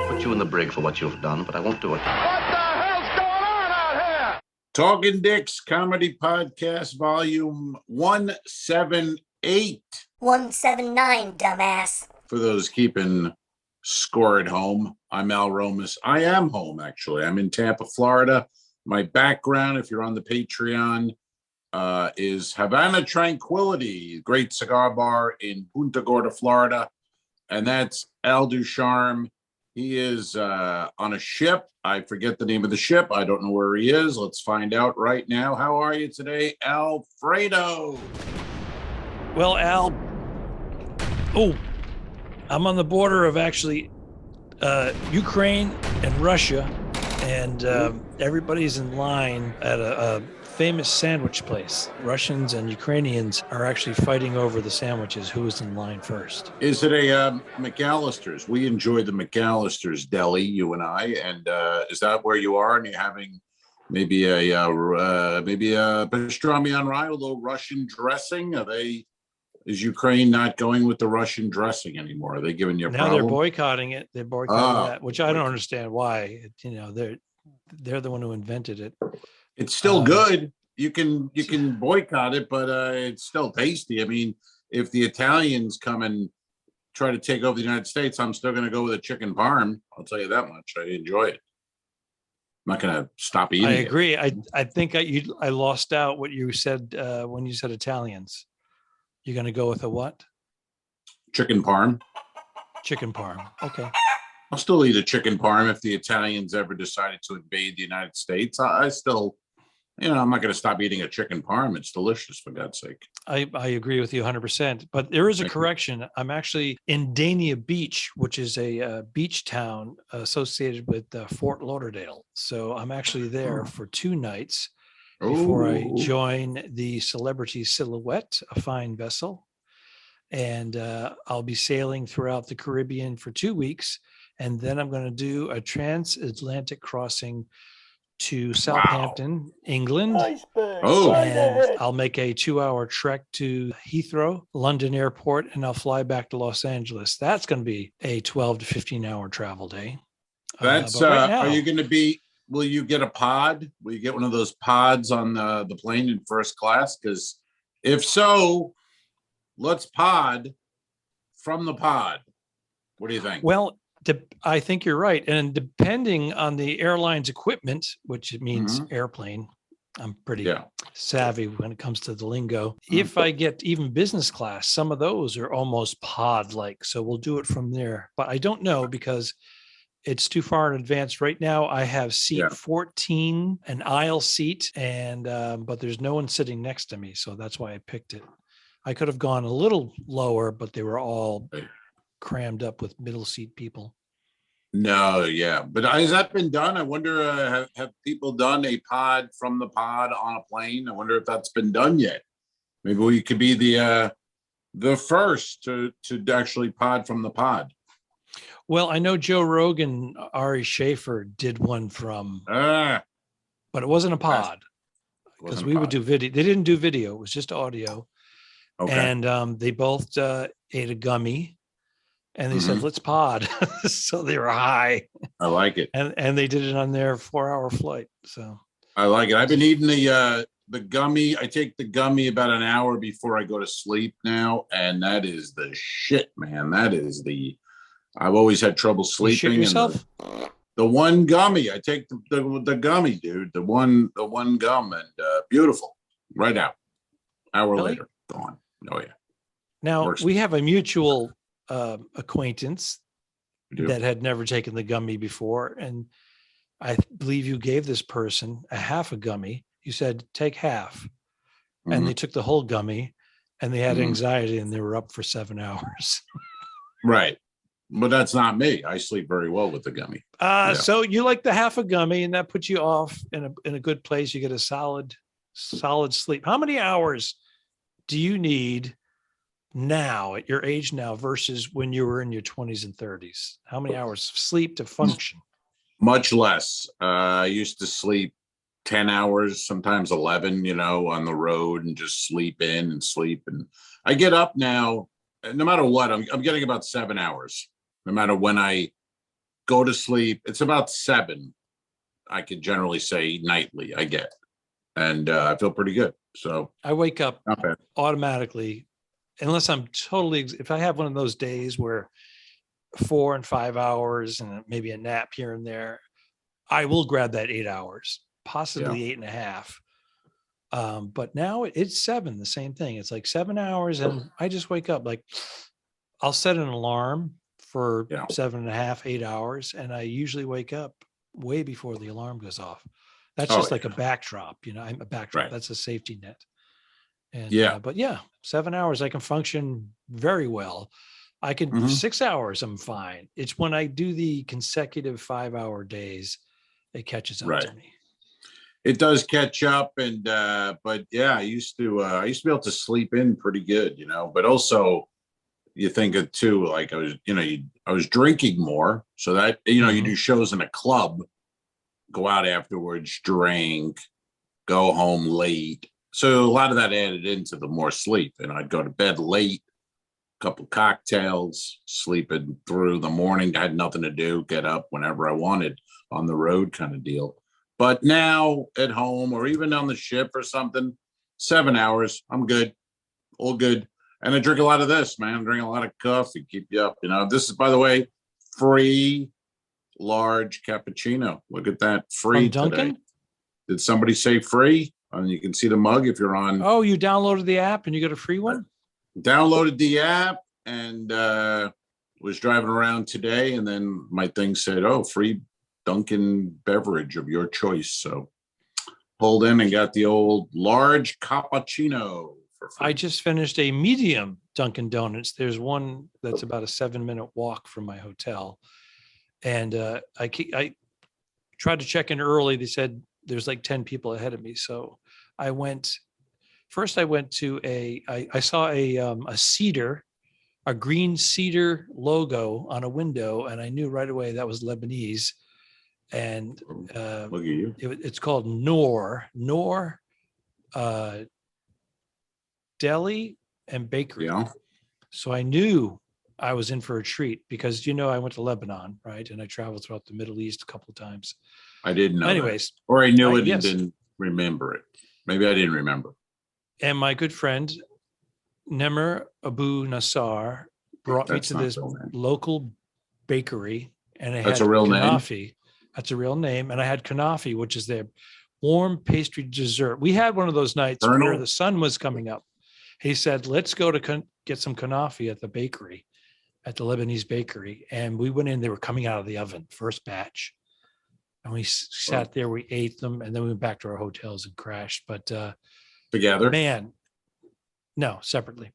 Put you in the brig for what you've done, but I won't do it. What the hell's going on out here? Talking Dicks Comedy Podcast, Volume 178. 179, dumbass. For those keeping score at home, I'm Al Romas. I am home, actually. I'm in Tampa, Florida. My background, if you're on the Patreon, is Havana Tranquility, great cigar bar in Punta Gorda, Florida. And that's Al Ducharme. He is on a ship. I forget the name of the ship. I don't know where he is. Let's find out right now. How are you today, Alfredo? Well, Al, I'm on the border of actually Ukraine and Russia, and everybody's in line at a famous sandwich place. Russians and Ukrainians are actually fighting over the sandwiches. Who is in line first? Is it a McAllister's? We enjoy the McAllister's deli, you and I. And is that where you are? And you're having maybe a pastrami on rye, a little Russian dressing? Is Ukraine not going with the Russian dressing anymore? Are they giving you a problem? Now they're boycotting it. They're boycotting that, which I don't understand why. They're the one who invented it. It's still good. You can boycott it, but it's still tasty. I mean, if the Italians come and try to take over the United States, I'm still going to go with a chicken parm. I'll tell you that much. I enjoy it. I'm not going to stop eating it. I agree. I think I lost out what you said when you said Italians. You're going to go with a what? Chicken parm. Chicken parm. Okay. I'll still eat a chicken parm if the Italians ever decided to invade the United States. I still, I'm not going to stop eating a chicken parm. It's delicious, for God's sake. I agree with you 100%. But there is a correction. I'm actually in Dania Beach, which is a beach town associated with Fort Lauderdale. So I'm actually there for 2 nights before I join the Celebrity Silhouette, a fine vessel. And I'll be sailing throughout the Caribbean for 2 weeks. And then I'm going to do a transatlantic crossing to Southampton, England. And I'll make a 2-hour trek to Heathrow, London Airport, and I'll fly back to Los Angeles. That's going to be a 12 to 15-hour travel day. That's are you going to be? Will you get a pod? Will you get one of those pods on the plane in first class? Because if so, let's pod from the pod. What do you think? Well, I think you're right. And depending on the airline's equipment, which means airplane, I'm pretty savvy when it comes to the lingo. If I get even business class, some of those are almost pod-like. So we'll do it from there. But I don't know because it's too far in advance. Right now, I have seat 14, an aisle seat, and but there's no one sitting next to me. So that's why I picked it. I could have gone a little lower, but they were all crammed up with middle seat people. No, but has that been done? I wonder, have people done a pod from the pod on a plane? I wonder if that's been done yet. Maybe we could be the first to actually pod from the pod. Well, I know Joe Rogan, Ari Schaefer did one from, but it wasn't a pod because we would do video. They didn't do video; it was just audio. Okay. And they both ate a gummy. And they said, let's pod. So they were high. I like it. And they did it on their 4-hour flight. So I like it. I've been eating the gummy. I take the gummy about an hour before I go to sleep now. And that is the shit, man. I've always had trouble sleeping. You shit yourself? The one gummy. I take the gummy, dude. The one gum, and beautiful. Right out. Hour later, gone. Oh, yeah. Now, we have a mutual acquaintance that had never taken the gummy before, and I believe you gave this person a half a gummy. You said take half, and they took the whole gummy, and they had anxiety, and they were up for 7 hours. Right, but that's not me. I sleep very well with the gummy. So you like the half a gummy, and that puts you off in a good place. You get a solid sleep. How many hours do you need now at your age now versus when you were in your 20s and 30s? How many hours of sleep to function? Much less. I used to sleep 10 hours, sometimes 11, on the road and just sleep in and sleep. And I get up now, no matter what, I'm getting about 7 hours. No matter when I go to sleep, it's about 7. I could generally say nightly I get. And I feel pretty good. So I wake up not bad. automatically, unless I'm totally, if I have one of those days where 4 and 5 hours and maybe a nap here and there, I will grab that 8 hours, possibly 8.5. But now it's 7, the same thing. It's like 7 hours and I just wake up. Like I'll set an alarm for 7.5, 8 hours. And I usually wake up way before the alarm goes off. That's just like a backdrop, I'm a backdrop. Right. That's a safety net. And but 7 hours, I can function very well. I can 6 hours, I'm fine. It's when I do the consecutive 5-hour days, it catches up to me. It does catch up, and but I used to be able to sleep in pretty good, but also you think of too, like I was drinking more, so that you do shows in a club, go out afterwards, drink, go home late. So a lot of that added into the more sleep, and I'd go to bed late, couple cocktails, sleeping through the morning. I had nothing to do, get up whenever I wanted on the road kind of deal. But now at home or even on the ship or something, 7 hours, I'm good, all good. And I drink a lot of this, man. I drink a lot of coffee, keep you up. This is, by the way, free large cappuccino. Look at that, free From Dunkin'? today. Did somebody say free? And you can see the mug if you're on. Oh, you downloaded the app and you got a free one? Downloaded the app and was driving around today, and then my thing said, free Dunkin' beverage of your choice. So pulled in and got the old large cappuccino for free. I just finished a medium Dunkin' Donuts. There's one that's about a 7-minute walk from my hotel. And I tried to check in early. They said there's like 10 people ahead of me. So I went to I saw a cedar, a green cedar logo on a window. And I knew right away that was Lebanese. And look at you. It's called Noor Deli and Bakery. Yeah. So I knew I was in for a treat because, I went to Lebanon, right? And I traveled throughout the Middle East a couple of times. I didn't know. Anyways. That. Or I knew it and didn't remember it. Maybe I didn't remember. And my good friend, Nemer Abu Nassar, brought me to this local bakery. And it That's had a real kanafi. name? That's a real name. And I had kanafi, which is their warm pastry dessert. We had one of those nights where the sun was coming up. He said, let's go to get some kanafi at the bakery, at the Lebanese bakery. And we went in, they were coming out of the oven, first batch. And we sat there, we ate them, and then we went back to our hotels and crashed. But together? Man, no, separately.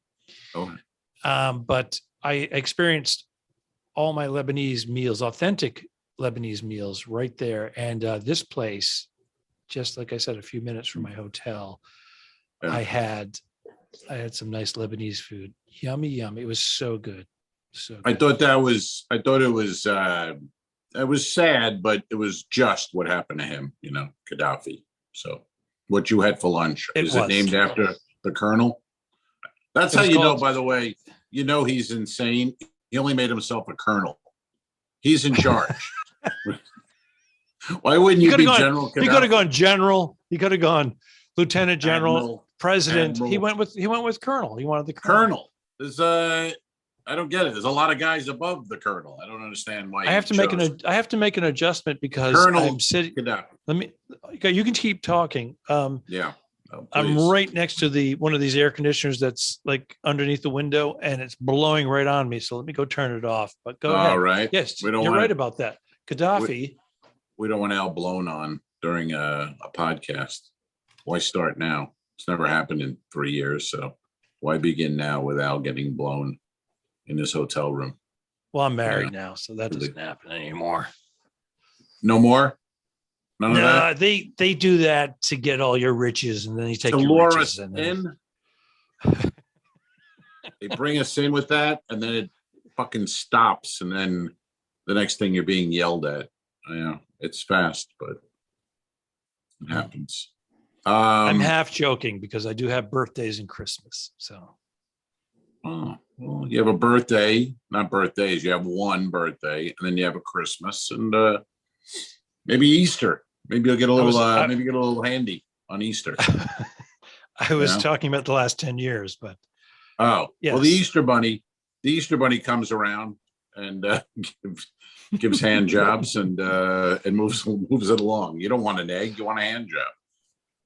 Oh. But I experienced all my Lebanese meals, authentic Lebanese meals right there. And this place, just like I said, a few minutes from my hotel, I had some nice Lebanese food. Yummy, yummy. It was so good. So good. I thought it was sad, but it was just what happened to him, Gaddafi. So what you had for lunch, is it named after the colonel? That's how you know, by the way, he's insane. He only made himself a colonel. He's in charge. Why wouldn't you be General Gaddafi? He could have gone general. He could have gone lieutenant general, Admiral, president. Admiral. He went with colonel. He wanted the colonel. There's I don't get it. There's a lot of guys above the colonel. I don't understand why. I have to make an adjustment because I'm sitting. You can keep talking. Yeah. I'm right next to one of these air conditioners that's like underneath the window, and it's blowing right on me. So let me go turn it off. But go ahead. All right. Yes, you're right about that. Gaddafi. We don't want Al blown on during a podcast. Why start now? It's never happened in 3 years. So why begin now with Al getting blown in his hotel room? Well, I'm married now, so that doesn't happen anymore. No more? None of that? They do that to get all your riches, and then you take to your lure riches us in. They bring us in with that, and then it fucking stops, and then the next thing you're being yelled at. Yeah, it's fast, but It happens. I'm half joking because I do have birthdays and Christmas. So. Oh, well, you have a birthday, not birthdays. You have one birthday, and then you have a Christmas, and maybe Easter. Maybe you'll get a little. Maybe get a little handy on Easter. I was talking about the last 10 years, but oh, yes. Well, the Easter Bunny comes around and gives hand jobs and moves it along. You don't want an egg, you want a hand job.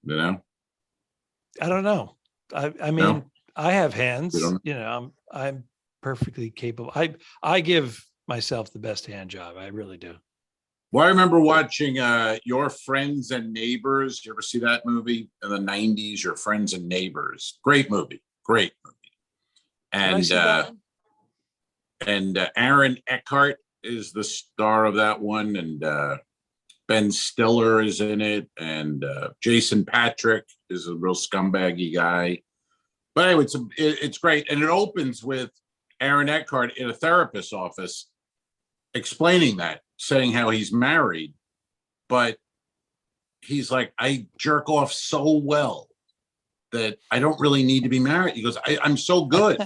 You know. I don't know. I mean. No? I have hands, I'm perfectly capable. I give myself the best hand job. I really do. Well, I remember watching Your Friends and Neighbors. You ever see that movie in the 90s? Your Friends and Neighbors. Great movie. And Aaron Eckhart is the star of that one. And Ben Stiller is in it. And Jason Patrick is a real scumbaggy guy. But anyway, it's great. And it opens with Aaron Eckhart in a therapist's office explaining that, saying how he's married, but he's like, I jerk off so well that I don't really need to be married. He goes, I'm so good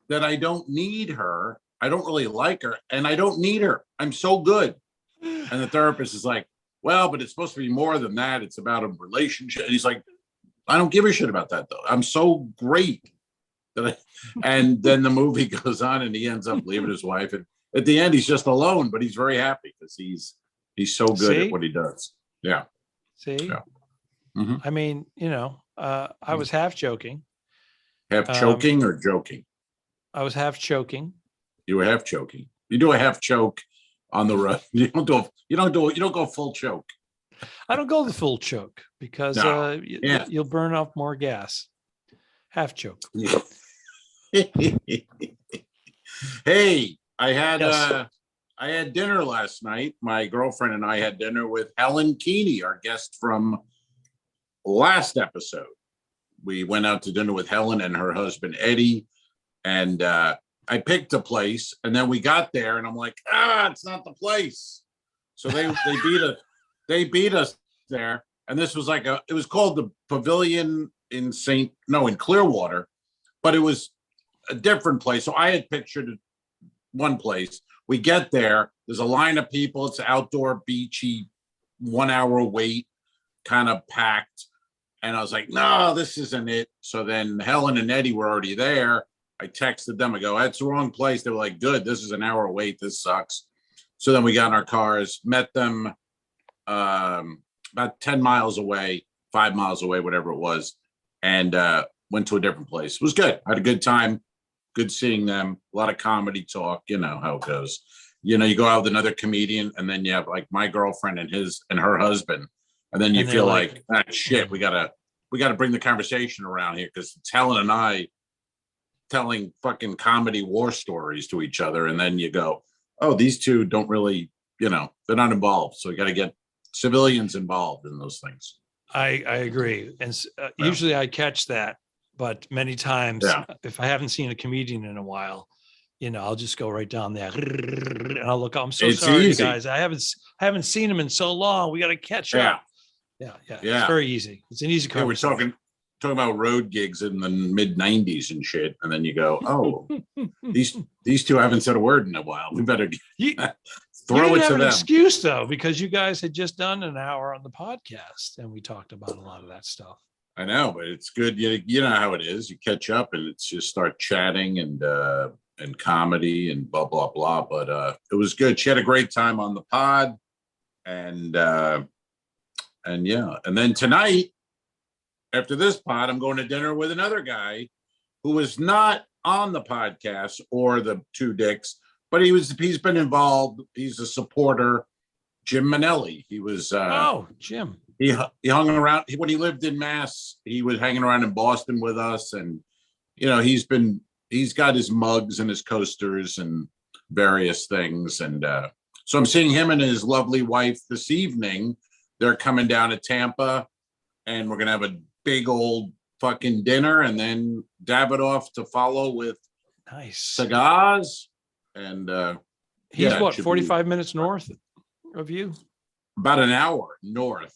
that I don't need her. I don't really like her and I don't need her. I'm so good. And the therapist is like, well, but it's supposed to be more than that. It's about a relationship. And he's like, I don't give a shit about that though. I'm so great and then the movie goes on and he ends up leaving his wife. And at the end, he's just alone, but he's very happy because he's so good at what he does. Yeah. See? Yeah. Mm-hmm. I mean, I was half joking. Half choking or joking? I was half choking. You were half choking. You do a half choke on the road. You don't go full choke. I don't go the full choke because you'll burn off more gas. Half choke. Yeah. Hey, I had dinner last night. My girlfriend and I had dinner with Helen Keeney, our guest from last episode. We went out to dinner with Helen and her husband Eddie, and I picked a place, and then we got there, and I'm like, it's not the place. So they beat us. They beat us there, and this was it was called the Pavilion in Clearwater, but it was a different place. So I had pictured one place. We get there, there's a line of people. It's outdoor, beachy, 1 hour wait, kind of packed. And I was like, no, this isn't it. So then Helen and Eddie were already there. I texted them. I go, that's the wrong place. They were like, good, this is an hour wait. This sucks. So then we got in our cars, met them about 10 miles away, 5 miles away, whatever it was, and went to a different place. It was good. I had a good time. Good seeing them. A lot of comedy talk. You know how it goes. You go out with another comedian, and then you have like my girlfriend and her husband, and then you feel like shit. We gotta bring the conversation around here because it's Helen and I telling fucking comedy war stories to each other, and then you go, oh, these two don't really, they're not involved. So we got to get civilians involved in those things. I agree, and usually I catch that. But many times, if I haven't seen a comedian in a while, I'll just go right down there and I'll look. I'm so sorry, easy. Guys. I haven't seen him in so long. We got to catch up. Yeah. It's very easy. It's an easy conversation. We're talking about road gigs in the mid '90s and shit, and then you go, oh, these two haven't said a word in a while. We better throw it to them. An excuse though, because you guys had just done an hour on the podcast and we talked about a lot of that stuff. I know, but it's good. You know how it is. You catch up and it's just start chatting and comedy and blah, blah, blah. But it was good. She had a great time on the pod. And yeah. And then tonight, after this pod, I'm going to dinner with another guy who was not on the podcast or the Two Dicks, but he's been involved. He's a supporter. Jim Manelli. He was Jim. He hung around when he lived in Mass. He was hanging around in Boston with us, and he's got his mugs and his coasters and various things. And so I'm seeing him and his lovely wife this evening. They're coming down to Tampa, and we're gonna have a big old fucking dinner, and then dab it off to follow with cigars. And he's 45 minutes north of you? About an hour north.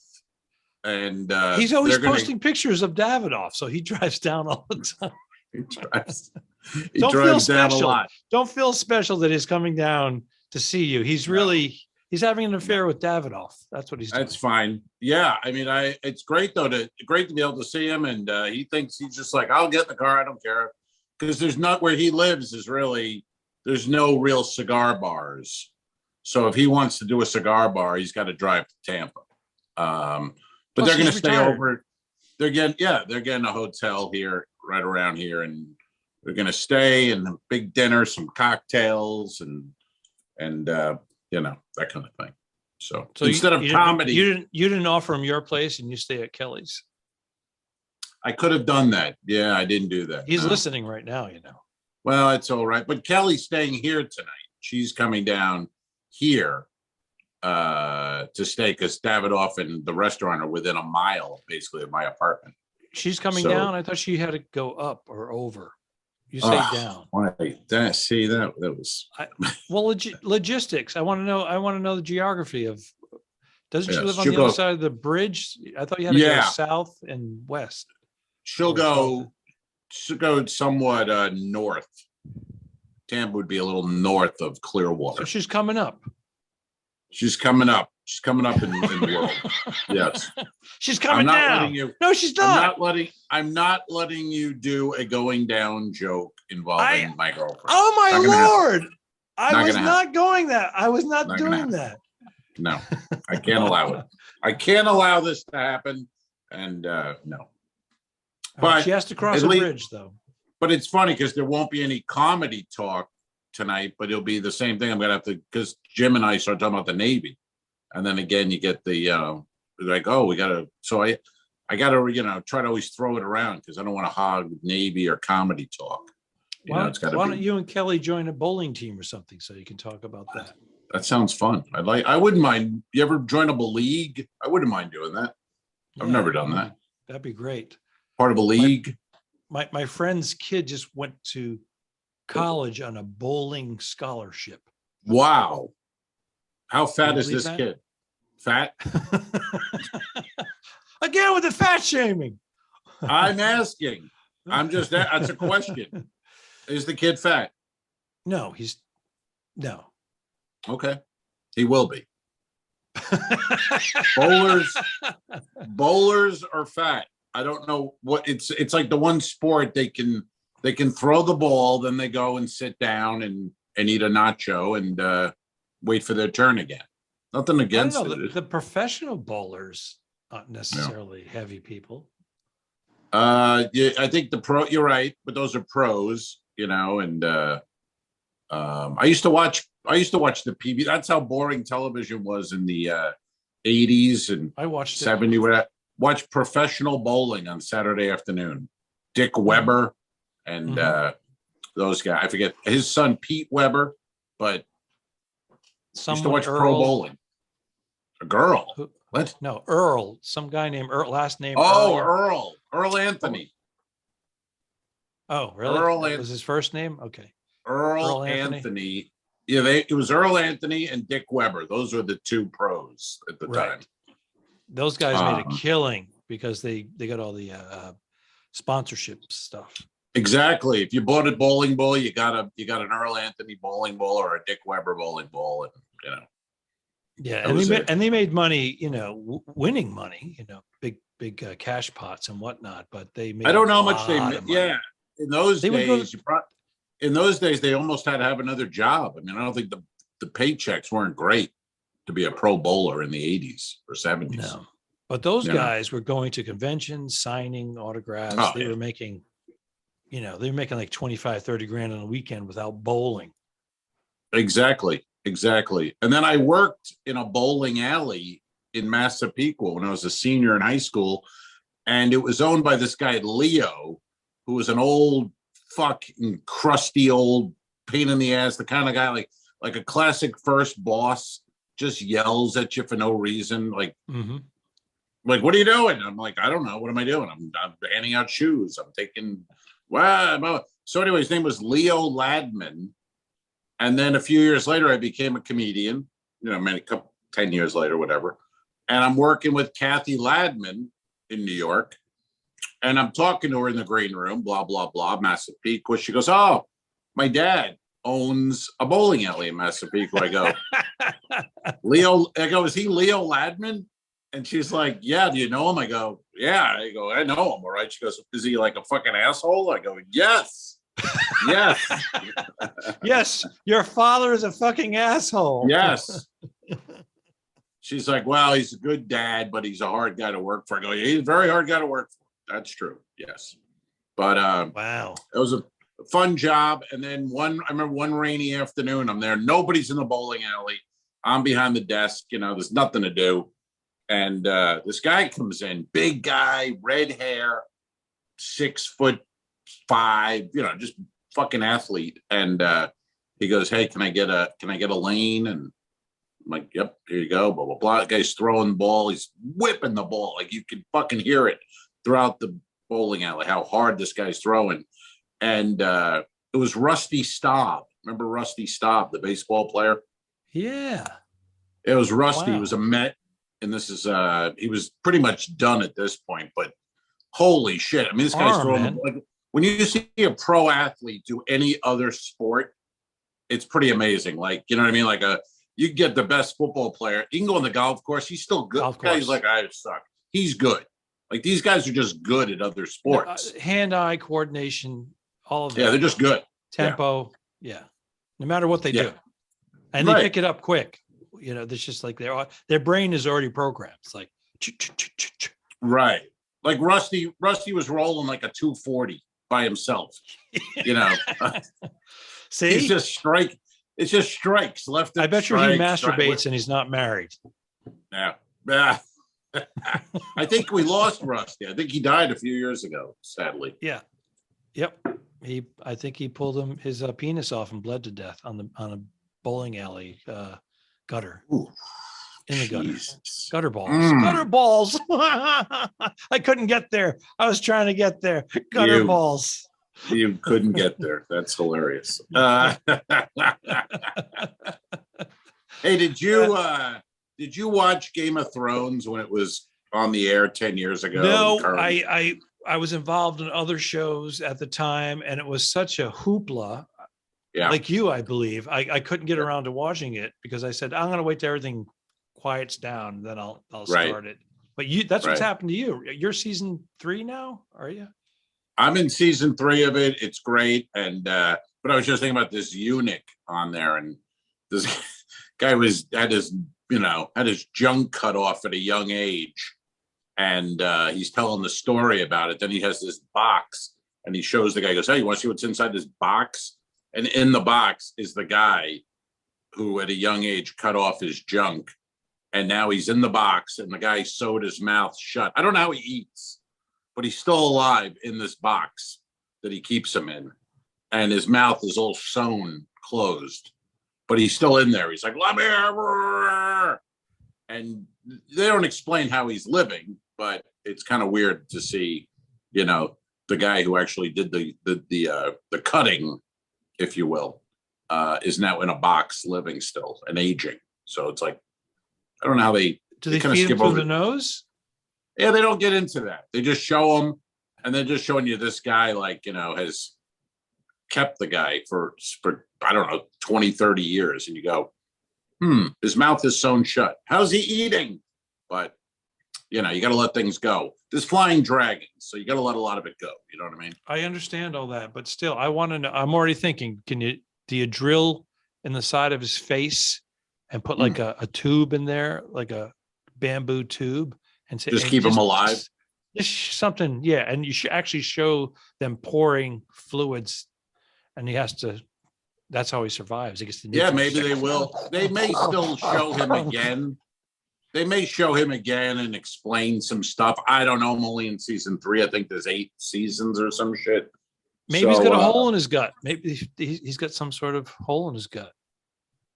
and He's always they're gonna- posting pictures of Davidoff, so he drives down all the time. He drives, he Don't feel drives down a special. lot. Don't feel special that he's coming down to see you. He's he's having an affair with Davidoff. That's what he's doing. That's fine. Yeah, I mean, it's great though great to be able to see him, and he thinks he's just like, I'll get in the car, I don't care, because there's not where he lives is really there's no real cigar bars. So if he wants to do a cigar bar, he's got to drive to Tampa. But Plus, they're going to he's stay retired. over. They're getting a hotel here, right around here, and they're going to stay and a big dinner, some cocktails, and you know, that kind of thing. So instead of comedy, you didn't offer him your place and you stay at Kelly's. I could have done that. Yeah, I didn't do that. He's No. listening right now, you know. Well, it's all right. But Kelly's staying here tonight. She's coming down here to stay because Davidoff and the restaurant are within a mile, basically, of my apartment. She's coming So- down. I thought she had to go up or over. You say down. Why? That was Well, logistics. I want to know the geography of. Doesn't she Yes, live on she'll the other go- side of the bridge? I thought you had to Yeah. go south and west. she'll Or go somewhat north. Tampa would be a little north of So Clearwater. she's coming up. She's coming up. She's coming up in the world. Yes. She's I'm coming not down. letting you. No, she's I'm not. not letting you do a going down joke involving my girlfriend. Oh my Not gonna happen. Lord! I Not was gonna not going that. I was not Not gonna doing happen. that. No, I can't allow it. I can't allow this to happen. And no. But she has to cross at a least- bridge, though. But it's funny because there won't be any comedy talk tonight, but it'll be the same thing. I'm gonna have to because Jim and I start talking about the Navy, and then again you get the like, oh, we gotta. So I gotta try to always throw it around because I don't want to hog Navy or comedy talk. Why It's got to don't be. you and Kelly join a bowling team or something so you can talk about that? That sounds fun. I wouldn't mind. You ever join up a league? I wouldn't mind doing that. I've Yeah, never done that. That'd be great. Part of a league. My friend's kid just went to college on a bowling scholarship. Wow. How Can fat you is believe this that? kid? Fat? Again with the fat shaming. I'm asking. That's a question. Is the kid fat? No, no. Okay. He will be. Bowlers are fat. I don't know what it's like the one sport they can throw the ball, then they go and sit down and eat a nacho and wait for their turn again. Nothing I don't against know. it. The professional bowlers aren't necessarily heavy people. Yeah, I think you're right, but those are pros, and I used to watch the PB. That's how boring television was in the 80s and I watched it. 70s. Watch professional bowling on Saturday afternoon. Dick Weber and those guys. I forget his son Pete Weber, but I used to watch pro bowling. A girl. What? No, Earl. Some guy named Earl. Last name. Oh, Earl. Earl Anthony. Oh, really? Earl That was his first name. Okay. Earl Anthony. Yeah, it was Earl Anthony and Dick Weber. Those were the two pros at the time. Those guys made a killing because they got all the sponsorship stuff. Exactly. If you bought a bowling ball, you got an Earl Anthony bowling ball or a Dick Weber bowling ball, and Yeah, That and they made money, winning money, big cash pots and whatnot. But they made I don't know how much lot they of made. money. Yeah, in those They would go days, in those days, they almost had to have another job. I mean, I don't think the paychecks weren't great to be a pro bowler in the 80s or 70s. No, but those Yeah. guys were going to conventions, signing autographs. Oh, They yeah. were making, they were making like 25, 30 grand on a weekend without bowling. Exactly. And then I worked in a bowling alley in Massapequa when I was a senior in high school, and it was owned by this guy Leo, who was an old fucking crusty old pain in the ass, the kind of guy like a classic first boss, just yells at you for no reason, like what are you doing? I'm like, I don't know, what am I doing? I'm handing out shoes, I'm taking so anyway, his name was Leo Ladman. And then a few years later, I became a comedian, 10 years later, whatever. and I'm working with Kathy Ladman in New York, and I'm talking to her in the green room, blah, blah, blah, Massapequa. She goes, oh, my dad owns a bowling alley in Massapequa. I go, Leo, I go, is he Leo Ladman? And she's like, yeah, do you know him? I go, yeah. I go, I know him, all right. She goes, is he like a fucking asshole? I go, yes. Yes. Yes, your father is a fucking asshole. Yes. She's like, well, he's a good dad, but he's a hard guy to work for. I go, yeah, he's a very hard guy to work for. That's true. Yes. But Wow. it was a fun job. And then I remember one rainy afternoon, I'm there. Nobody's in the bowling alley. I'm behind the desk. There's nothing to do. And this guy comes in, big guy, red hair, 6'5", just fucking athlete. And he goes, hey, can I get a lane? And I'm like, yep, here you go, blah, blah, blah. The guy's throwing the ball. He's whipping the ball. Like you can fucking hear it throughout the bowling alley, how hard this guy's throwing. And it was Rusty Staub. Remember Rusty Staub, the baseball player? Yeah. It was Rusty. Wow. He was a Met. And this is, he was pretty much done at this point, but holy shit. I mean, this guy's throwing, like, when you see a pro athlete do any other sport, it's pretty amazing. Like, you know what I mean? Like you get the best football player. You can go on the golf course. He's still good. He's like, I suck. He's good. Like these guys are just good at other sports. Hand-eye coordination, all of that. Yeah, they're just good. Tempo. Yeah. No matter what they do. And they pick it up quick. There's just like their brain is already programmed. It's like, right. Like Rusty was rolling like a 240 by himself. See, it's just strikes left. I bet you he masturbates and he's not married. Yeah. I think we lost Rusty. I think he died a few years ago, sadly. Yeah. Yep. I think he pulled his penis off and bled to death on a bowling alley gutter. Ooh, in the gutter. Jesus. Gutter balls. Gutter balls. I couldn't get there. I was trying to get there. Gutter balls. You couldn't get there. That's hilarious. Hey, did you watch Game of Thrones when it was on the air 10 years ago? No, I was involved in other shows at the time, and it was such a hoopla. Yeah. Like you, I believe. I couldn't get around to watching it because I said, I'm going to wait till everything quiets down, and then I'll start it. But that's what's happened to you. You're season 3 now, are you? I'm in season 3 of it. It's great. And but I was just thinking about this eunuch on there, and this guy had his junk cut off at a young age. And he's telling the story about it. Then he has this box, and he shows the guy, goes, hey, you want to see what's inside this box? And in the box is the guy who at a young age cut off his junk. And now he's in the box, and the guy sewed his mouth shut. I don't know how he eats, but he's still alive in this box that he keeps him in. And his mouth is all sewn closed, but he's still in there. He's like, let me here. And they don't explain how he's living, but it's kind of weird to see, the guy who actually did the cutting, if you will, is now in a box living still and aging. So it's like, I don't know how they do they feed him through the nose? Yeah, they don't get into that. They just show him, and they're just showing you this guy, like, has kept the guy for I don't know, 20, 30 years. And you go, his mouth is sewn shut. How's he eating? But, you got to let things go. There's flying dragons, so you got to let a lot of it go. You know what I mean? I understand all that, but still, I want to know. I'm already thinking, do you drill in the side of his face and put like a tube in there, like a bamboo tube, and say, just keep him alive? Just something, yeah. And you should actually show them pouring fluids, and he has to. That's how he survives. He gets the maybe they will. They may still show him again. They may show him again and explain some stuff. I don't know. I'm only in season 3. I think there's 8 seasons or some shit. Maybe he's got a hole in his gut. Maybe he's got some sort of hole in his gut.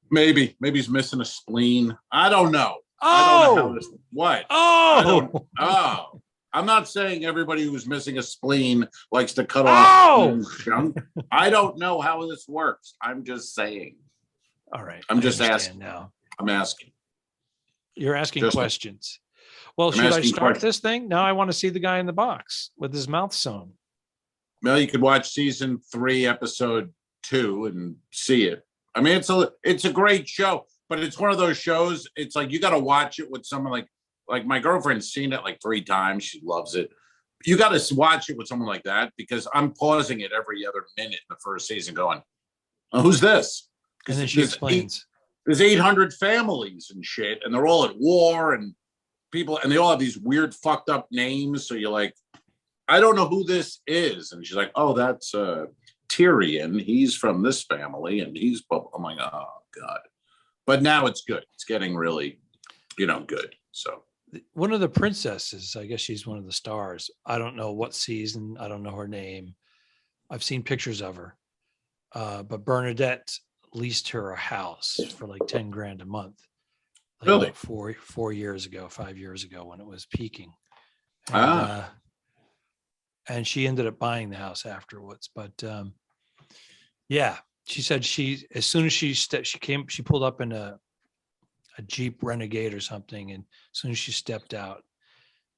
Maybe he's missing a spleen. I don't know. What? I'm not saying everybody who's missing a spleen likes to cut off junk. I don't know how this works. I'm just saying. All right. I'm just asking now. I'm asking. You're asking questions. Well, I'm should I asking start questions. this thing? Now I want to see the guy in the box with his mouth sewn. Well, you could watch season 3, episode 2, and see it. I mean, it's a great show, but it's one of those shows. It's like you got to watch it with someone like my girlfriend's seen it like 3 times. She loves it. You got to watch it with someone like that because I'm pausing it every other minute in the first season, going, oh, "Who's this?" And then she explains. There's 800 families and shit, and they're all at war, and people, and they all have these weird, fucked up names. So you're like, I don't know who this is. And she's like, oh, that's Tyrion. He's from this family, and he's, I'm like, oh, God. But now it's good. It's getting really, good. So One of the princesses, I guess she's one of the stars. I don't know what season. I don't know her name. I've seen pictures of her. But Bernadette leased her a house for like 10 grand a month. Like Really? about 4 years ago, 5 years ago when it was peaking. And she ended up buying the house afterwards. But yeah, she said as soon as she pulled up in a Jeep Renegade or something. And as soon as she stepped out,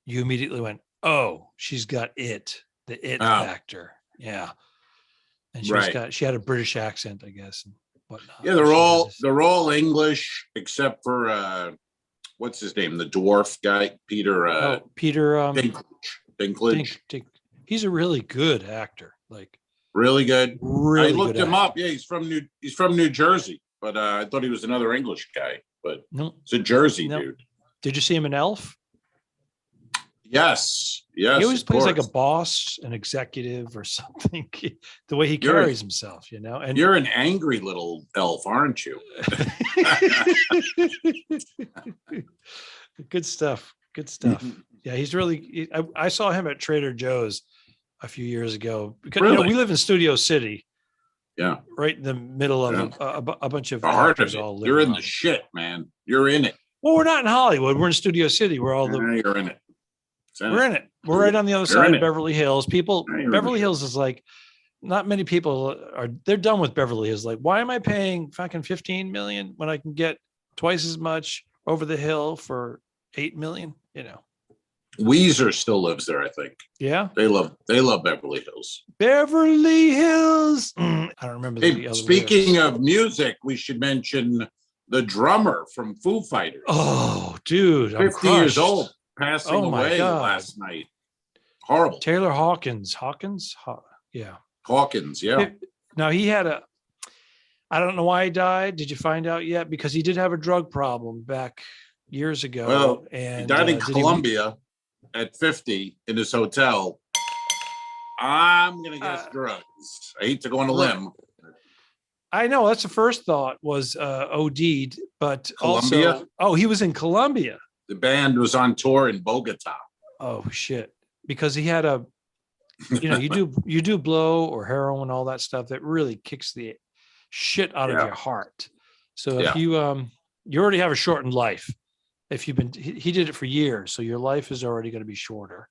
you immediately went, oh, she's got the it factor. Yeah. And she had a British accent, I guess, and whatnot. yeah, they're all English except for what's his name, the dwarf guy, Peter. Peter Dinklage. He's a really good actor. Like really good. Really, I looked him up. Yeah, he's from New Jersey, but I thought he was another English guy. But no, it's a Jersey dude. Did you see him in Elf? Yes. He always plays like a boss, an executive, or something. The way he carries himself, And you're an angry little elf, aren't you? Good stuff. Good stuff. Yeah, he's really. I saw him at Trader Joe's a few years ago because we live in Studio City. Yeah, right in the middle of a bunch of the heart of it. All you're in the shit, man. You're in it. Well, we're not in Hollywood. We're in Studio City. We're all you're in it. We're in it. We're right on the other side of Beverly Hills. Beverly Hills is like, not many people they're done with Beverly Hills. Like, why am I paying fucking 15 million when I can get twice as much over the hill for 8 million? Weezer still lives there, I think. Yeah. They love Beverly Hills. Beverly Hills. I don't remember the other speaking lyrics. of music, we should mention the drummer from Foo Fighters. Oh, dude. 50 years old, passing away last night. Horrible. Taylor Hawkins. Yeah. Hawkins, yeah. Now he had I don't know why he died. Did you find out yet? Because he did have a drug problem back years ago. Well, and he died in Colombia at 50 in his hotel. I'm going to guess drugs. I hate to go on a limb. I know that's the first thought was OD'd, but Colombia? Also, he was in Colombia. The band was on tour in Bogota. Oh shit. Because he had you do blow or heroin, all that stuff that really kicks the shit out of your heart. So if you already have a shortened life. If you've been, he did it for years, so your life is already going to be shorter.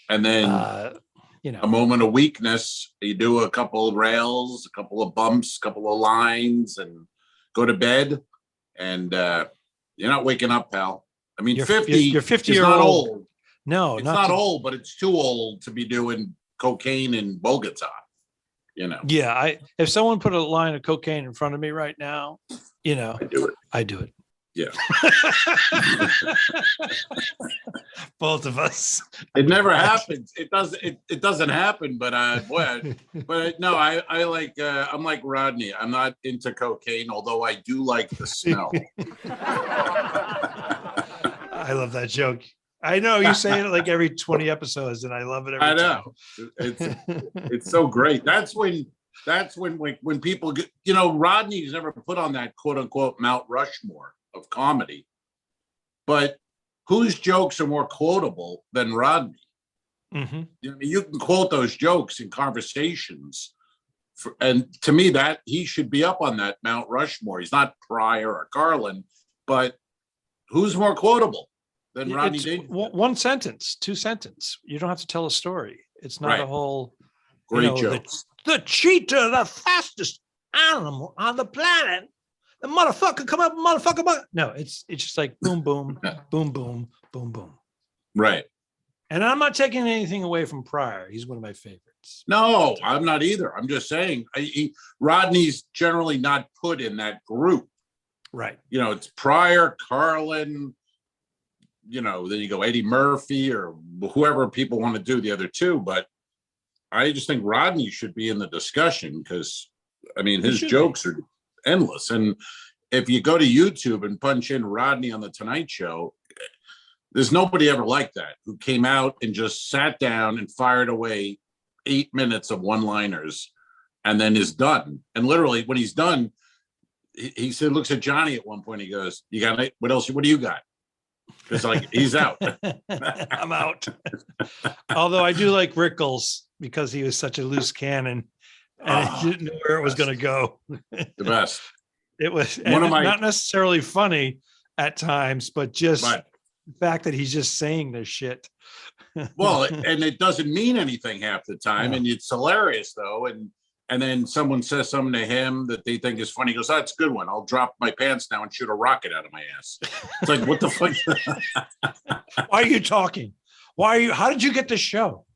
And then, a moment of weakness, you do a couple of rails, a couple of bumps, a couple of lines, and go to bed. And you're not waking up, pal. I mean, 50. You're 50 years old. No, it's not old, but it's too old to be doing cocaine in Bogota. Yeah, if someone put a line of cocaine in front of me right now, I do it. Yeah. Both of us. It never happens. It doesn't happen, but no, I like I'm like Rodney. I'm not into cocaine, although I do like the smell. I love that joke. I know you say it like every 20 episodes, and I love it every time. It's so great. That's when people get, Rodney's never put on that quote unquote Mount Rushmore of comedy, but whose jokes are more quotable than Rodney? Mm-hmm. You can quote those jokes in conversations, and to me, that he should be up on that Mount Rushmore. He's not Pryor or Carlin, but who's more quotable than Rodney Dangerfield? One sentence, 2 sentences. You don't have to tell a story. It's not a whole great jokes. The cheetah, the fastest animal on the planet. The motherfucker come up, motherfucker. No, it's just like boom, boom, boom, boom, boom, boom. Right. And I'm not taking anything away from Pryor. He's one of my favorites. No, I'm not either. I'm just saying Rodney's generally not put in that group. Right. It's Pryor, Carlin, then you go Eddie Murphy or whoever people want to do the other two. But I just think Rodney should be in the discussion because, his jokes are endless. And if you go to YouTube and punch in Rodney on the Tonight Show, there's nobody ever like that who came out and just sat down and fired away 8 minutes of one-liners and then is done. And literally when he's done, he said, looks at Johnny at one point. He goes, "You got it? What else? What do you got?" It's like, he's out. I'm out. Although I do like Rickles because he was such a loose cannon and he didn't know where it was going to go. The best. It was not necessarily funny at times, but just the fact that he's just saying this shit. Well, and it doesn't mean anything half the time. And it's hilarious though. And then someone says something to him that they think is funny. He goes, "That's a good one. I'll drop my pants now and shoot a rocket out of my ass." It's like, what the fuck? Why are you talking? How did you get the show?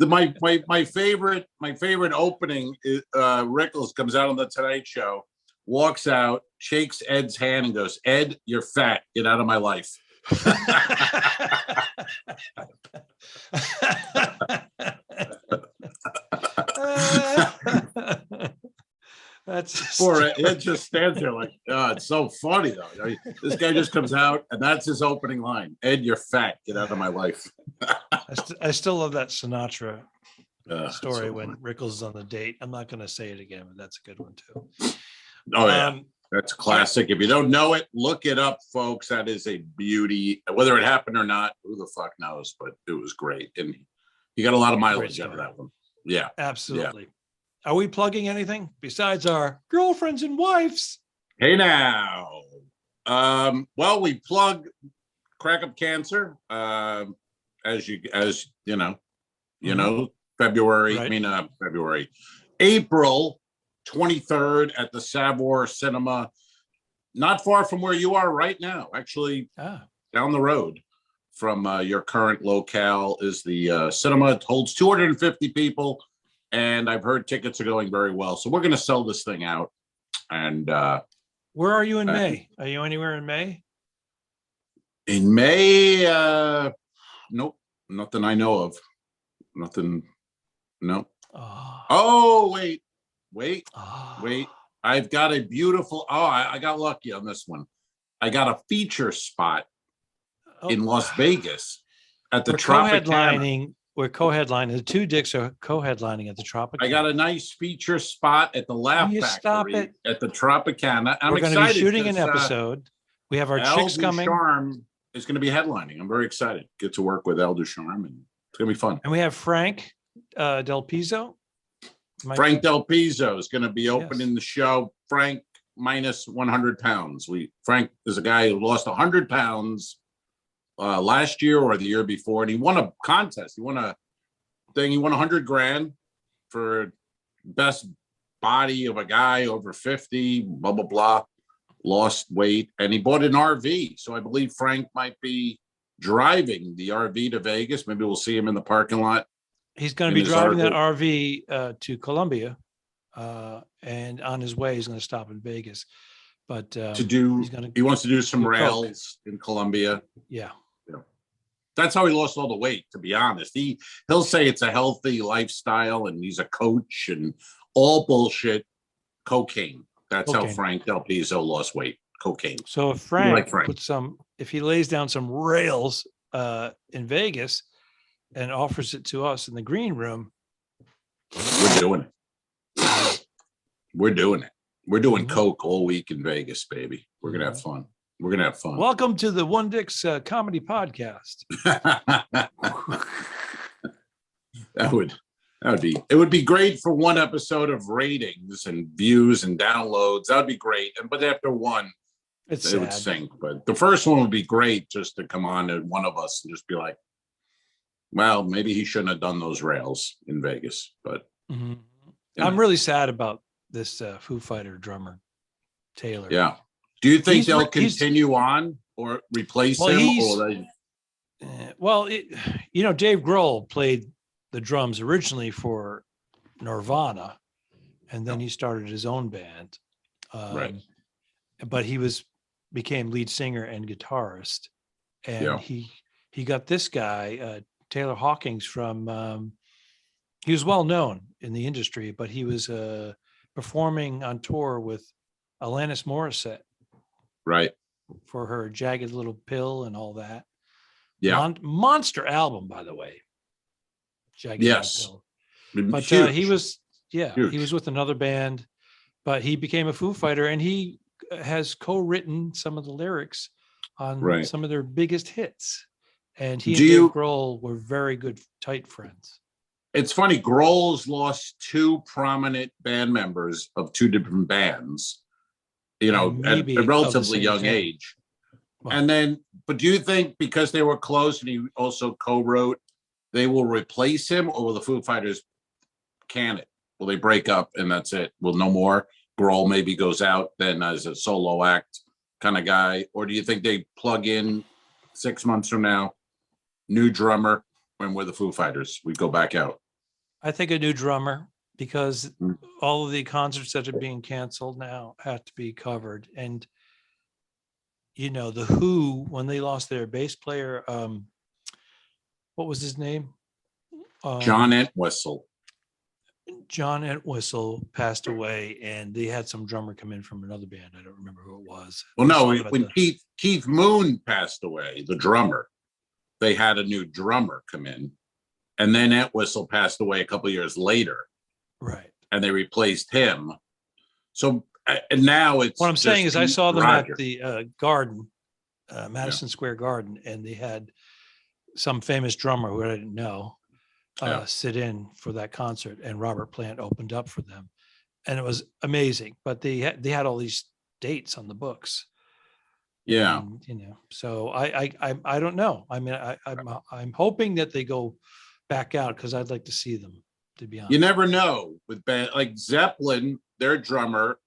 my favorite opening is Rickles comes out on the Tonight Show, walks out, shakes Ed's hand and goes, "Ed, you're fat. Get out of my life." That's poor Ed just stands there like, "Oh, it's so funny though." This guy just comes out and that's his opening line: "Ed, you're fat. Get out of my life." I still love that Sinatra story so when Rickles is on the date. I'm not going to say it again, but that's a good one too. Oh yeah, that's classic. If you don't know it, look it up, folks. That is a beauty. Whether it happened or not, who the fuck knows? But it was great, and you got a lot of mileage out of that one. Yeah, absolutely. Yeah. Are we plugging anything besides our girlfriends and wives? Hey now, well, we plug Crack Up Cancer, as you know, February. Right. February, April 23rd at the Savour Cinema, not far from where you are right now. Actually, down the road from your current locale is the cinema. It holds 250 people. And I've heard tickets are going very well. So we're going to sell this thing out. And where are you in May? Are you anywhere in May? In May, nope. Nothing I know of. Nothing. No. Oh, wait. I've got a beautiful, I got lucky on this one. I got a feature spot in Las Vegas at the Tropicana. We're co-headlining. The two dicks are co-headlining at the Tropicana. I got a nice feature spot at the Laugh Factory at the Tropicana. We're going to be shooting an episode. We have our chicks coming. Ducharme is going to be headlining. I'm very excited. Get to work with Ducharme, and it's going to be fun. And we have Frank Del Pizzo. Frank Del Pizzo is going to be opening the show. Frank minus 100 pounds. Frank is a guy who lost 100 pounds. Last year or the year before, and he won a contest. He won a thing. He won 100 grand for best body of a guy over 50, blah, blah, blah, lost weight. And he bought an RV. So I believe Frank might be driving the RV to Vegas. Maybe we'll see him in the parking lot. He's going to be driving that RV to Colombia. And on his way, he's going to stop in Vegas. But he wants to do some rails in Colombia. Yeah. That's how he lost all the weight, to be honest. He'll say it's a healthy lifestyle and he's a coach and all bullshit. Cocaine. That's how Frank Del Pizzo lost weight. Cocaine. So if Frank if he lays down some rails in Vegas and offers it to us in the green room, we're doing it. We're doing it. We're doing coke all week in Vegas, baby. We're gonna have fun. We're gonna have fun. Welcome to the One Dick's comedy podcast. It would be great for one episode of ratings and views and downloads. That would be great. But after one, it would sink. But the first one would be great just to come on to one of us and just be like, well, maybe he shouldn't have done those rails in Vegas. But I'm really sad about this Foo Fighter drummer, Taylor. Yeah. Do you think they'll continue on or replace him? Well, Dave Grohl played the drums originally for Nirvana, and then he started his own band. Right. But he became lead singer and guitarist, and he got this guy Taylor Hawkins from. He was well known in the industry, but he was performing on tour with Alanis Morissette, Right. for her Jagged Little Pill and all that. Yeah. Monster album, by the way. Jagged Yes. Little Pill. But Huge. he was Huge. with another band, but he became a Foo Fighter, and he has co-written some of the lyrics on some of their biggest hits. And he and Dave Grohl were very good, tight friends. It's funny. Grohl's lost two prominent band members of two different bands, at a relatively young age. Wow. And then, but do you think because they were close and he also co-wrote, they will replace him, or will the Foo Fighters can it? Will they break up and that's it? Will no more? Grohl maybe goes out then as a solo act kind of guy, or do you think they plug in 6 months from now, new drummer, when we're the Foo Fighters, we go back out? I think a new drummer, because all of the concerts that are being canceled now have to be covered. And the Who, when they lost their bass player, what was his name? John Entwistle. John Entwistle passed away, and they had some drummer come in from another band. I don't remember who it was. Well, no, when Keith Moon passed away, the drummer, they had a new drummer come in, and then Entwistle passed away a couple of years later. Right. And they replaced him. So, and now it's what I'm saying is I saw them at the Garden, Madison Square Garden, and they had some famous drummer who I didn't know sit in for that concert, and Robert Plant opened up for them, and it was amazing. But they had all these dates on the books. Yeah, and, so I don't know. I mean, I'm hoping that they go back out, because I'd like to see them. To be honest, you never know with band like Zeppelin. Their drummer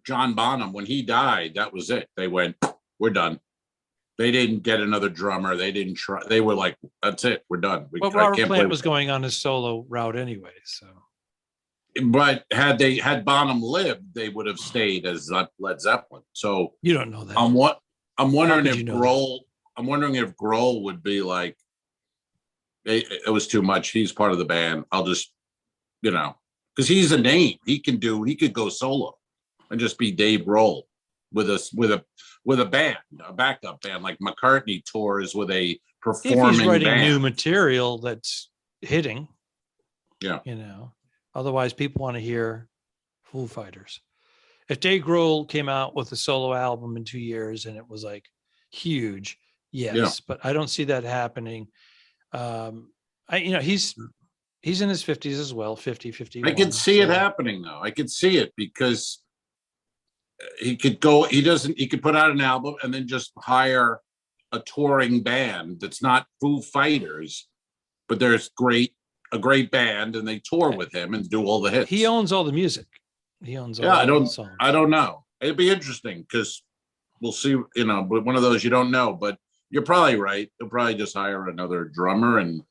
John Bonham, when he died, that was it. They went, we're done. They didn't get another drummer. They didn't try. They were like, that's it. We're done. Well, Robert Plant was going on his solo route anyway. So, but had Bonham lived, they would have stayed as Led Zeppelin. So you don't know that. I'm wondering if Grohl. I'm wondering if Grohl would be like, it was too much. He's part of the band. I'll just, because he's a name. He could go solo and just be Dave Grohl with a band, a backup band, like McCartney tours with a performing band. If he's writing new material that's hitting, yeah, otherwise people want to hear Foo Fighters. If Dave Grohl came out with a solo album in 2 years and it was like huge, yes, but I don't see that happening. He's in his 50s as well, 50, 51. I could see it happening though. I could see it because he could put out an album and then just hire a touring band that's not Foo Fighters, but there's a great band, and they tour with him and do all the hits. He owns all the music. He owns all the songs. I don't know. It'd be interesting because we'll see, but one of those you don't know, but you're probably right. They'll probably just hire another drummer, and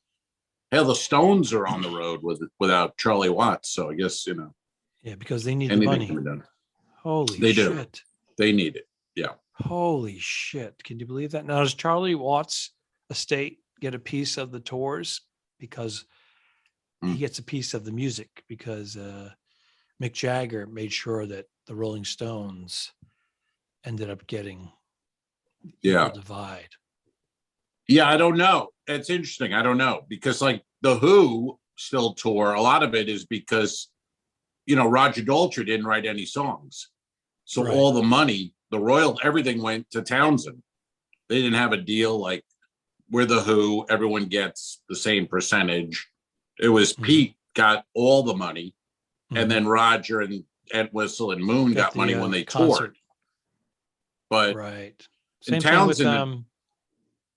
hell, the Stones are on the road without Charlie Watts. So I guess, yeah, because they need the money. Holy shit. They need it. Yeah. Holy shit. Can you believe that? Now, does Charlie Watts' estate get a piece of the tours? Because he gets a piece of the music, because Mick Jagger made sure that the Rolling Stones ended up getting the divide. Yeah, I don't know. It's interesting. I don't know, because like the Who still tour. A lot of it is because, Roger Daltrey didn't write any songs. So all the money, everything went to Townsend. They didn't have a deal like we're the Who, everyone gets the same percentage. It was Pete got all the money, and then Roger and Entwistle and Moon got money when they toured. But same Townsend,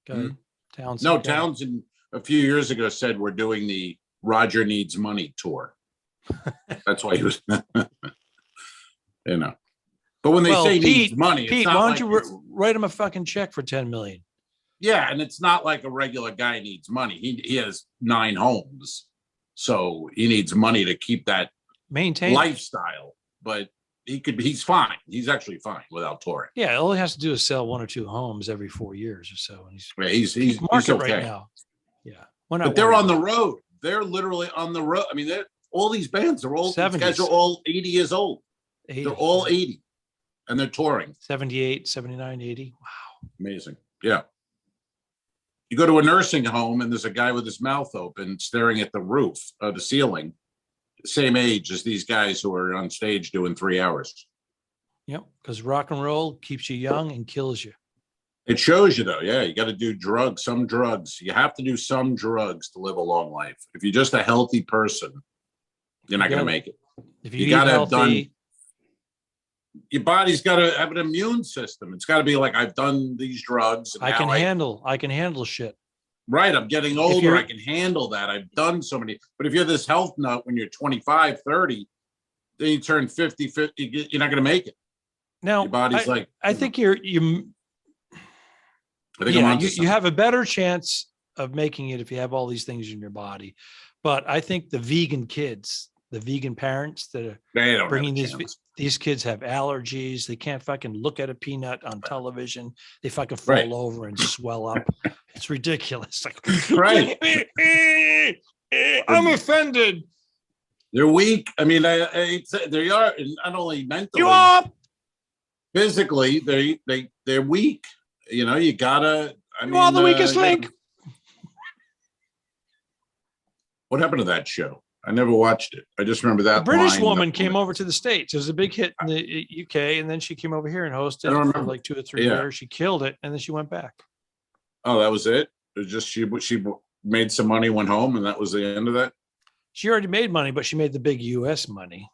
thing with Townsend. No, Townsend a few years ago said we're doing the Roger Needs Money tour. That's why he was, But when they say Pete, needs money, Pete, it's not why don't you write him a fucking check for $10 million? Yeah, and it's not like a regular guy needs money. He has 9 homes, so he needs money to keep that Maintain lifestyle. But he's fine. He's actually fine without touring. Yeah, all he has to do is sell 1 or 2 homes every 4 years or so, and He's market okay right now. Yeah, but they're on the road. They're literally on the road. I mean, all these bands are all 70s. These guys are all 80 years old. 80, They're all 80, and they're touring. 78, 79, 80. Wow. Amazing. Yeah. You go to a nursing home and there's a guy with his mouth open staring at the roof, the ceiling, same age as these guys who are on stage doing 3 hours. Yep, because rock and roll keeps you young and kills you. It shows you though. Yeah, you got to do some drugs. You have to do some drugs to live a long life. If you're just a healthy person, you're not going to make it. If you got to have have done. Your body's got to have an immune system. It's got to be like, I've done these drugs. And I can handle shit. Right. I'm getting older. I can handle that. I've done so many. But if you're this health nut when you're 25, 30, then you turn 50, you're not going to make it. Now, your body's I think you have a better chance of making it if you have all these things in your body. But I think the vegan kids, the vegan parents that are bringing these kids have allergies. They can't fucking look at a peanut on television. They fucking fall over and swell up. It's ridiculous. Like, right. I'm offended. They're weak. I mean, they are not only mentally, physically, they're weak. You know, you gotta. You are the weakest link. What happened to that show? I never watched it. I just remember that. A British woman came over to the States. It was a big hit in the UK, and then she came over here and hosted for like 2 or 3 years. She killed it, and then she went back. Oh, that was it? It was just she made some money, went home, and that was the end of that? She already made money, but she made the big US money.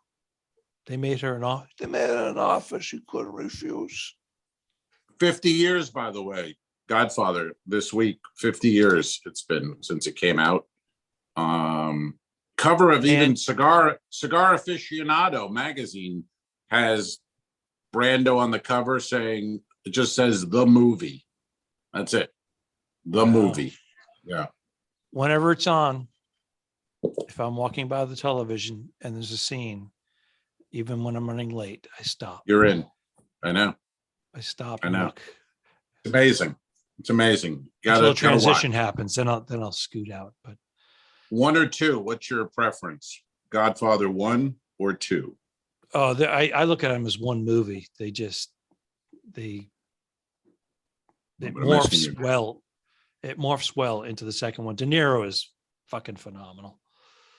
They made her an offer. They made her an offer she couldn't refuse. 50 years, by the way. Godfather this week. 50 years it's been since it came out. Cover of even Cigar Aficionado magazine has Brando on the cover saying, it just says the movie. That's it. The movie. Yeah. Whenever it's on, if I'm walking by the television and there's a scene, even when I'm running late, I stop. You're in. I know. I stop. I know. Look. It's amazing. It's amazing. Until a transition happens, then I'll scoot out. But 1 or 2, what's your preference? Godfather 1 or 2? Oh, I look at them as one movie. It morphs well. It morphs well into the second one. De Niro is fucking phenomenal.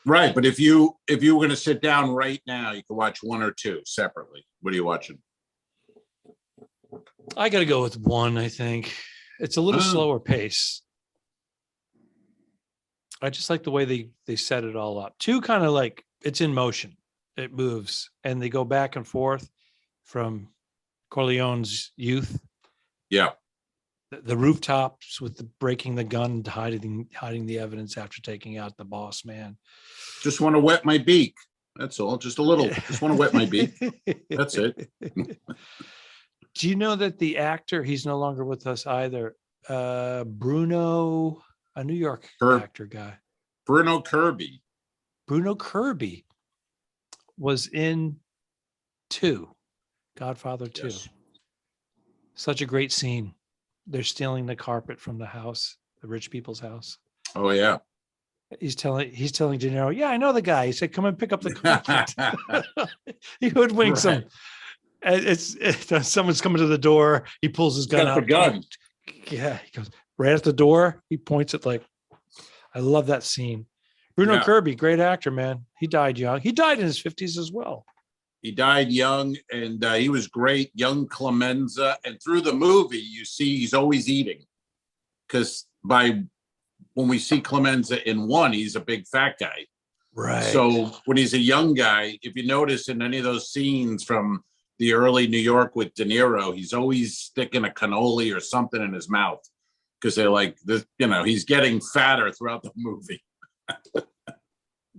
Right, but if you were going to sit down right now, you could watch 1 or 2 separately. What are you watching? I got to go with 1. I think it's a little slower pace. I just like the way they set it all up. 2 kind of like it's in motion. It moves and they go back and forth from Corleone's youth. Yeah. The rooftops with the breaking the gun, hiding the evidence after taking out the boss man. Just want to wet my beak. That's all. Just a little. Just want to wet my beak. That's it. Do you know that the actor, he's no longer with us either. Bruno, a New York actor guy. Bruno Kirby. Bruno Kirby was in 2, Godfather 2. Yes. Such a great scene. They're stealing the carpet from the house, the rich people's house. Oh yeah. He's telling De Niro, yeah, I know the guy. He said, come and pick up the carpet. He hoodwinks him. Someone's coming to the door. He pulls his gun out. The gun. Yeah, he goes right at the door. He points it like, I love that scene. Bruno Kirby, great actor, man. He died young. He died in his 50s as well. He died young, and he was great, young Clemenza. And through the movie, you see he's always eating, because when we see Clemenza in 1, he's a big fat guy. Right. So when he's a young guy, if you notice in any of those scenes from the early New York with De Niro, he's always sticking a cannoli or something in his mouth, because they're like, he's getting fatter throughout the movie.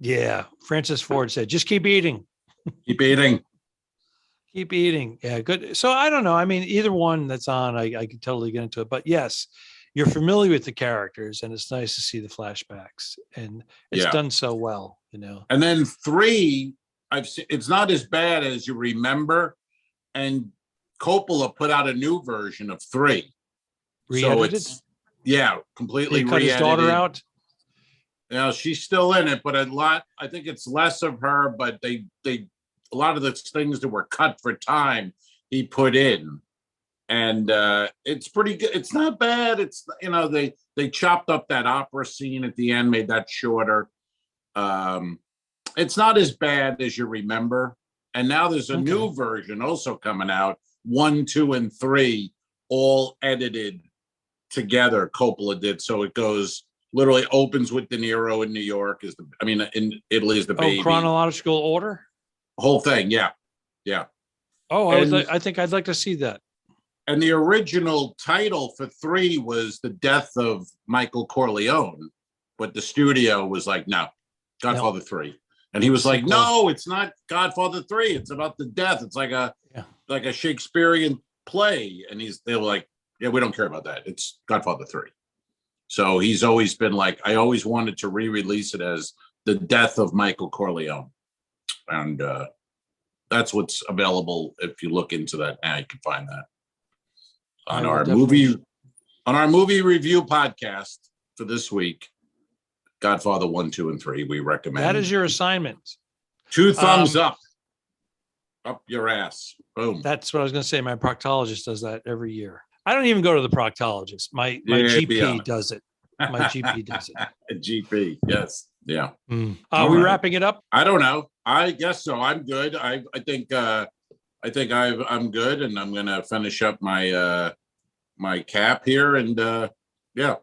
Yeah. Francis Ford said, just keep eating. Keep eating. Keep eating. Yeah, good. So I don't know. I mean, either one that's on, I could totally get into it. But yes, you're familiar with the characters, and it's nice to see the flashbacks, and it's done so well, you know. And then 3, I've seen, it's not as bad as you remember, and Coppola put out a new version of 3. Re-edited? So it's completely He cut his re-edited. daughter out. She's still in it, but I think it's less of her, but they a lot of the things that were cut for time he put in, and it's pretty good. It's not bad. It's, you know, they chopped up that opera scene at the end, made that shorter. It's not as bad as you remember. And now there's a new version also coming out, 1, 2, and 3, all edited together. Coppola did, so it goes. Literally opens with De Niro in New York in Italy is the baby. Chronological order? Whole thing, yeah. Oh, I think I'd like to see that. And the original title for 3 was The Death of Michael Corleone, but the studio was like, no, Godfather 3. And he was like, no, it's not Godfather 3. It's about the death. It's like a Shakespearean play. And they were like, yeah, we don't care about that. It's Godfather 3. So he's always been like, I always wanted to re-release it as The Death of Michael Corleone. And that's what's available. If you look into that now, you can find that on our movie review podcast for this week. Godfather 1, 2, and 3. We recommend. That is your assignment. 2 thumbs up your ass. Boom. That's what I was going to say. My proctologist does that every year. I don't even go to the proctologist. My GP does it. My GP does it. GP, yes, yeah. Are we wrapping it up? I don't know. I guess so. I'm good. I think I'm good, and I'm gonna finish up my my cap here, and yeah.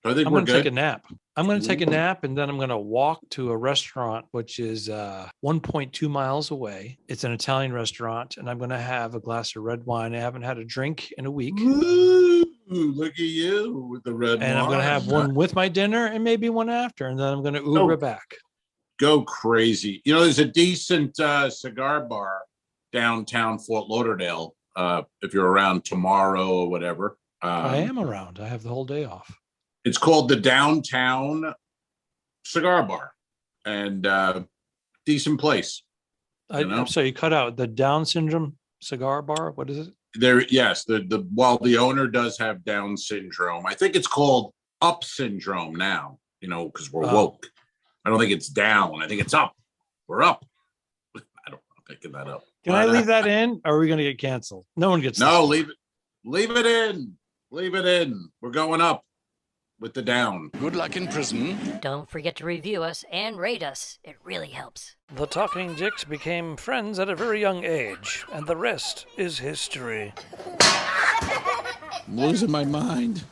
So I think I'm we're gonna good. take a nap. I'm going to take a nap, and then I'm going to walk to a restaurant, which is 1.2 miles away. It's an Italian restaurant, and I'm going to have a glass of red wine. I haven't had a drink in a week. Ooh, look at you with the red wine. And I'm going to have one with my dinner and maybe one after, and then I'm going to Uber back. Go crazy. You know, there's a decent cigar bar downtown Fort Lauderdale, if you're around tomorrow or whatever. I am around. I have the whole day off. It's called the Downtown Cigar Bar, and decent place. I'm sorry, you cut out the Down syndrome cigar bar. What is it? Yes, while the owner does have Down syndrome, I think it's called Up syndrome now. You know, because we're woke. I don't think it's down. I think it's up. We're up. I'm picking that up. Can I leave that in? Or are we going to get canceled? No one gets. No, leave it. Leave it in. Leave it in. We're going up. With the down. Good luck in prison. Don't forget to review us and rate us. It really helps. The Talking Dicks became friends at a very young age, and the rest is history. I'm losing my mind.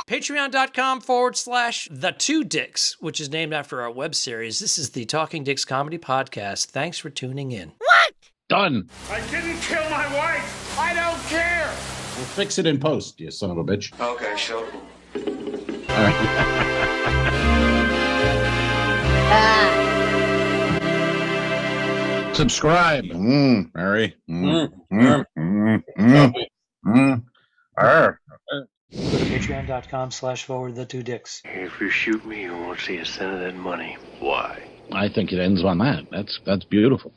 Patreon.com/The2Dicks, which is named after our web series. This is the Talking Dicks Comedy Podcast. Thanks for tuning in. What? Done. I didn't kill my wife. I don't care. We'll fix it in post, you son of a bitch. Okay, sure. All right. Subscribe. Mary. Go to patreon.com/The2Dicks. If you shoot me, you won't see a cent of that money. Why? I think it ends on that. That's beautiful.